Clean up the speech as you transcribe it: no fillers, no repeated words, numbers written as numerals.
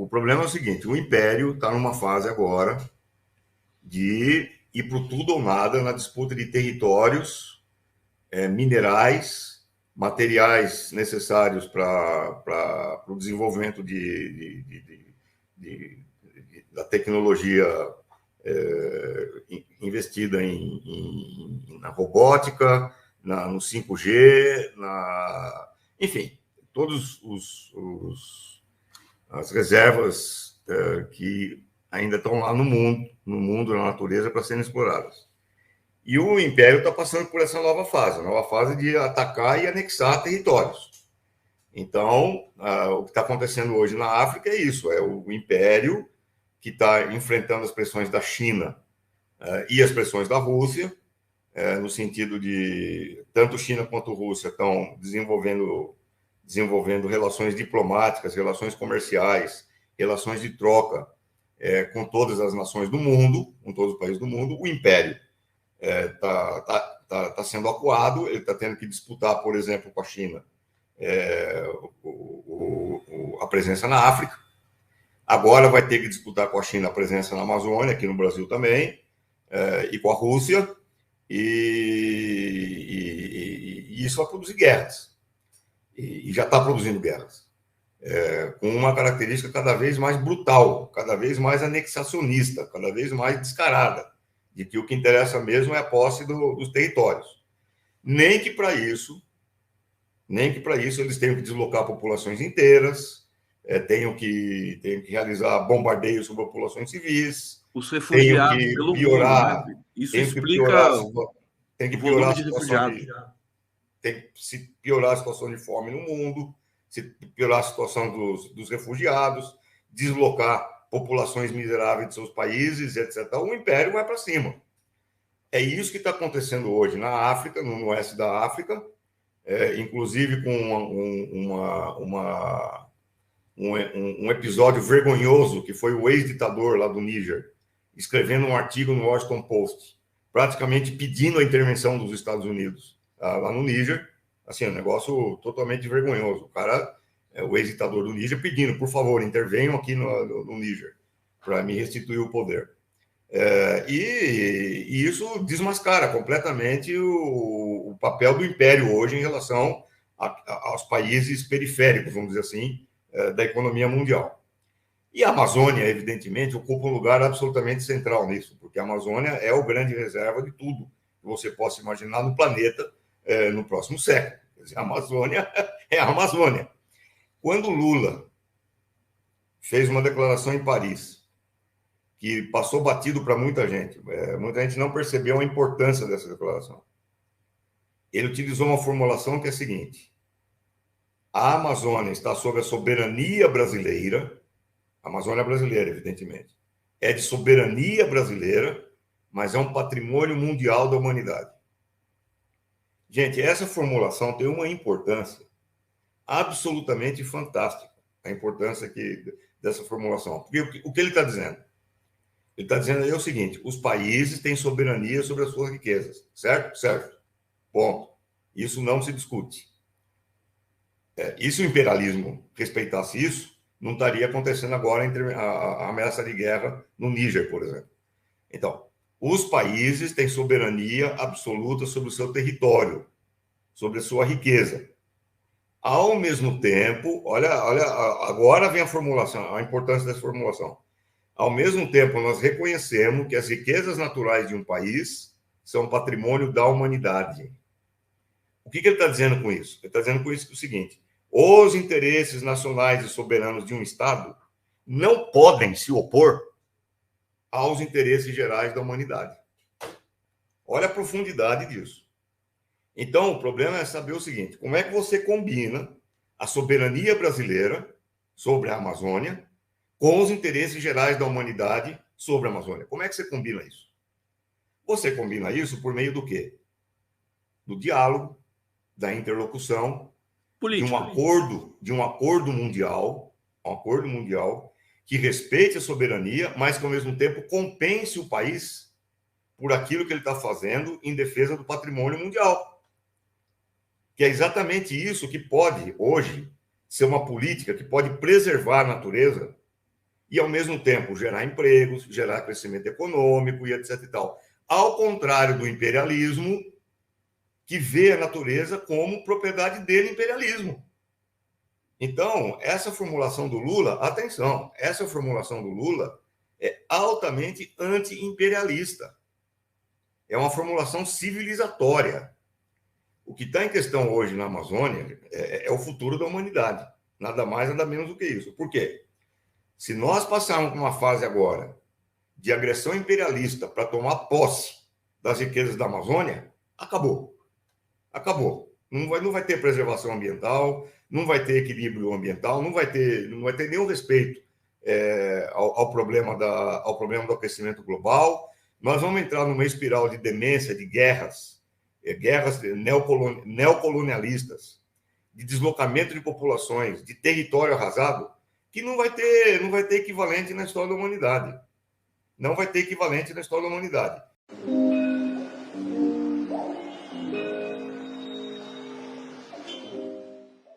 o problema é o seguinte: o Império está numa fase agora de ir para o tudo ou nada na disputa de territórios, minerais, materiais necessários para o desenvolvimento da tecnologia investida na robótica, no 5G, enfim, todos as reservas que ainda estão lá no mundo, na natureza, para serem exploradas. E o Império está passando por essa nova fase de atacar e anexar territórios. Então, o que está acontecendo hoje na África é isso: é o Império que está enfrentando as pressões da China e as pressões da Rússia, no sentido de tanto China quanto Rússia estão desenvolvendo relações diplomáticas, relações comerciais, relações de troca com todas as nações do mundo, com todos os países do mundo. O Império está sendo acuado, ele está tendo que disputar, por exemplo, com a China a presença na África. Agora vai ter que disputar com a China a presença na Amazônia, aqui no Brasil também, e com a Rússia, e isso vai produzir guerras. E já está produzindo guerras, com uma característica cada vez mais brutal, cada vez mais anexacionista, cada vez mais descarada, de que o que interessa mesmo é a posse dos territórios. Nem que para isso eles tenham que deslocar populações inteiras, tenham que realizar bombardeios sobre populações civis, os refugiados pelo mundo, né? Isso explica tem que piorar a situação se piorar a situação de fome no mundo, se piorar a situação dos refugiados, deslocar populações miseráveis de seus países, etc. O Império vai para cima. É isso que está acontecendo hoje na África, no oeste da África, inclusive com um episódio vergonhoso, que foi o ex-ditador lá do Níger, escrevendo um artigo no Washington Post, praticamente pedindo a intervenção dos Estados Unidos lá no Níger. Assim, um negócio totalmente vergonhoso. O cara, o ex-ditador do Níger, pedindo, por favor, intervenham aqui no Níger para me restituir o poder. E isso desmascara completamente o papel do Império hoje em relação aos países periféricos, vamos dizer assim, da economia mundial. E a Amazônia, evidentemente, ocupa um lugar absolutamente central nisso, porque a Amazônia é o grande reserva de tudo que você possa imaginar no planeta no próximo século. Quer dizer, a Amazônia é a Amazônia. Quando Lula fez uma declaração em Paris, que passou batido para muita gente não percebeu a importância dessa declaração. Ele utilizou uma formulação que é a seguinte: a Amazônia está sob a soberania brasileira, a Amazônia brasileira, evidentemente, é de soberania brasileira, mas é um patrimônio mundial da humanidade. Gente, essa formulação tem uma importância absolutamente fantástica, a importância dessa formulação. Porque o que ele está dizendo? Ele está dizendo aí o seguinte: os países têm soberania sobre as suas riquezas, certo? Certo. Ponto. Isso não se discute. E se o imperialismo respeitasse isso, não estaria acontecendo agora a ameaça de guerra no Níger, por exemplo. Então, os países têm soberania absoluta sobre o seu território, sobre a sua riqueza. Ao mesmo tempo, olha, agora vem a formulação, a importância dessa formulação. Ao mesmo tempo, nós reconhecemos que as riquezas naturais de um país são patrimônio da humanidade. O que ele está dizendo com isso? Ele está dizendo com isso o seguinte: os interesses nacionais e soberanos de um Estado não podem se opor aos interesses gerais da humanidade. Olha a profundidade disso. Então, o problema é saber o seguinte: como é que você combina a soberania brasileira sobre a Amazônia com os interesses gerais da humanidade sobre a Amazônia? Como é que você combina isso? Você combina isso por meio do quê? Do diálogo, da interlocução, político, de um acordo mundial, que respeite a soberania, mas que ao mesmo tempo compense o país por aquilo que ele está fazendo em defesa do patrimônio mundial. Que é exatamente isso que pode, hoje, ser uma política que pode preservar a natureza e, ao mesmo tempo, gerar empregos, gerar crescimento econômico e etc. e tal. Ao contrário do imperialismo, que vê a natureza como propriedade dele, imperialismo. Então, essa formulação do Lula, atenção, essa formulação do Lula é altamente anti-imperialista. É uma formulação civilizatória. O que está em questão hoje na Amazônia é o futuro da humanidade. Nada mais, nada menos do que isso. Por quê? Se nós passarmos por uma fase agora de agressão imperialista para tomar posse das riquezas da Amazônia, acabou. Acabou. Não vai ter preservação ambiental, não vai ter equilíbrio ambiental, não vai ter nenhum respeito ao problema do aquecimento global. Nós vamos entrar numa espiral de demência, de guerras neocolonialistas, de deslocamento de populações, de território arrasado, que não vai ter equivalente na história da humanidade. Não vai ter equivalente na história da humanidade.